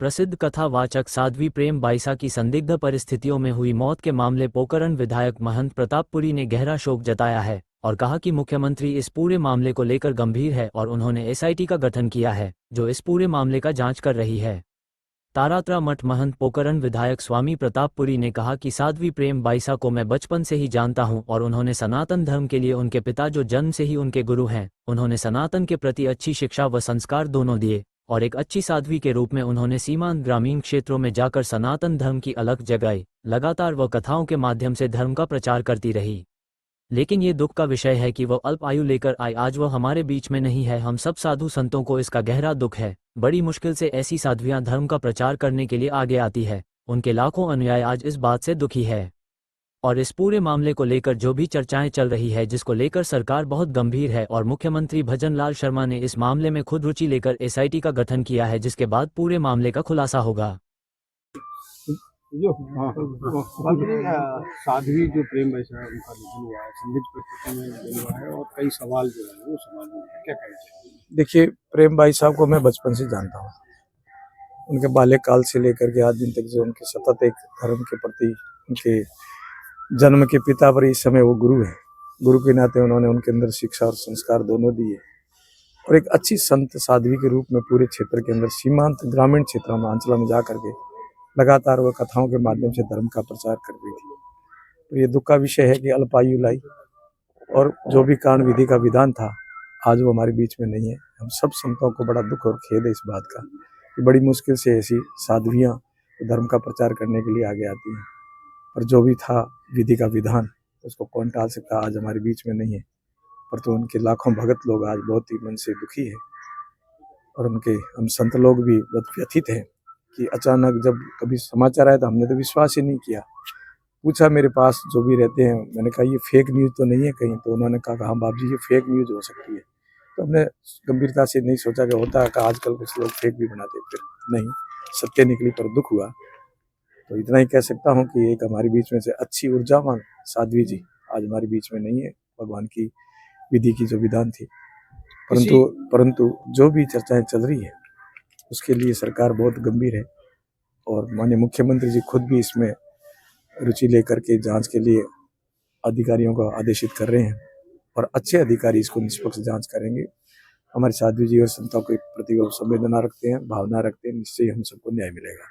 प्रसिद्ध कथावाचक साध्वी प्रेम बाईसा की संदिग्ध परिस्थितियों में हुई मौत के मामले पोकरण विधायक महंत प्रतापपुरी ने गहरा शोक जताया है और कहा कि मुख्यमंत्री इस पूरे मामले को लेकर गंभीर है और उन्होंने एसआईटी का गठन किया है जो इस पूरे मामले का जांच कर रही है। तारात्रा मठ महंत पोकरण विधायक स्वामी प्रतापपुरी ने कहा कि साध्वी प्रेम बाईसा को मैं बचपन से ही जानता हूं और उन्होंने सनातन धर्म के लिए उनके पिता जो जन्म से ही उनके गुरु हैं, उन्होंने सनातन के प्रति अच्छी शिक्षा व संस्कार दोनों दिए और एक अच्छी साध्वी के रूप में उन्होंने सीमांत ग्रामीण क्षेत्रों में जाकर सनातन धर्म की अलख जगाई। लगातार वह कथाओं के माध्यम से धर्म का प्रचार करती रही, लेकिन ये दुख का विषय है कि वह अल्प आयु लेकर आई, आज वह हमारे बीच में नहीं है। हम सब साधु संतों को इसका गहरा दुख है। बड़ी मुश्किल से ऐसी साध्वियां धर्म का प्रचार करने के लिए आगे आती है। उनके लाखों अनुयायी आज इस बात से दुखी है और इस पूरे मामले को लेकर जो भी चर्चाएं चल रही है, जिसको लेकर सरकार बहुत गंभीर है और मुख्यमंत्री भजनलाल शर्मा ने इस मामले में खुद रुचि लेकर एसआईटी का गठन किया है, जिसके बाद पूरे मामले का खुलासा होगा। जो साध्वी जो प्रेम बाईसा उनका निधन हुआ है, संदिग्ध परिस्थिति में निधन हुआ है और कई सवाल जो है वो सवाल क्या कहना चाहिए? देखिए, प्रेम भाई साहब को मैं बचपन से जानता हूँ। उनके बाल्यकाल से लेकर के आज दिन तक जो उनके सतत एक धर्म के प्रति, उनके जन्म के पिता पर इस समय वो गुरु है। गुरु के नाते उन्होंने उनके अंदर शिक्षा और संस्कार दोनों दिए और एक अच्छी संत साध्वी के रूप में पूरे क्षेत्र के अंदर सीमांत ग्रामीण क्षेत्रों में, अंचलों में जा करके लगातार वह कथाओं के माध्यम से धर्म का प्रचार कर रही थी। तो ये दुख का विषय है कि अल्पायु लाई और जो भी कारण विधि का विधान था, आज वो हमारे बीच में नहीं है। हम सब संतों को बड़ा दुख और खेद है इस बात का कि बड़ी मुश्किल से ऐसी साध्वियाँ धर्म का प्रचार करने के लिए आगे आती हैं, पर जो भी था विधि का विधान उसको कौन टाल सकता, आज हमारे बीच में नहीं है। पर तो उनके लाखों भगत लोग आज बहुत ही मन से दुखी है और उनके हम संत लोग भी बहुत व्यथित हैं कि अचानक जब कभी समाचार आया तो हमने तो विश्वास ही नहीं किया। पूछा मेरे पास जो भी रहते हैं, मैंने कहा ये फेक न्यूज़ तो नहीं है कहीं? तो उन्होंने कहा हाँ बाबू जी ये फेक न्यूज़ हो सकती है। तो हमने गंभीरता से नहीं सोचा कि होता है कि आजकल कुछ लोग फेक भी बनाते, फिर नहीं सत्य निकली पर दुख हुआ। तो इतना ही कह सकता हूँ कि एक हमारे बीच में से अच्छी ऊर्जावान साध्वी जी आज हमारे बीच में नहीं है, भगवान की विधि की जो विधान थी। परंतु जो भी चर्चाएं चल रही है उसके लिए सरकार बहुत गंभीर है और माननीय मुख्यमंत्री जी खुद भी इसमें रुचि लेकर के जांच के लिए अधिकारियों को आदेशित कर रहे हैं और अच्छे अधिकारी इसको निष्पक्ष जांच करेंगे। हमारे साध्वी जी और संतों के प्रति वो संवेदना रखते हैं, भावना रखते हैं, निश्चय हम सबको न्याय मिलेगा।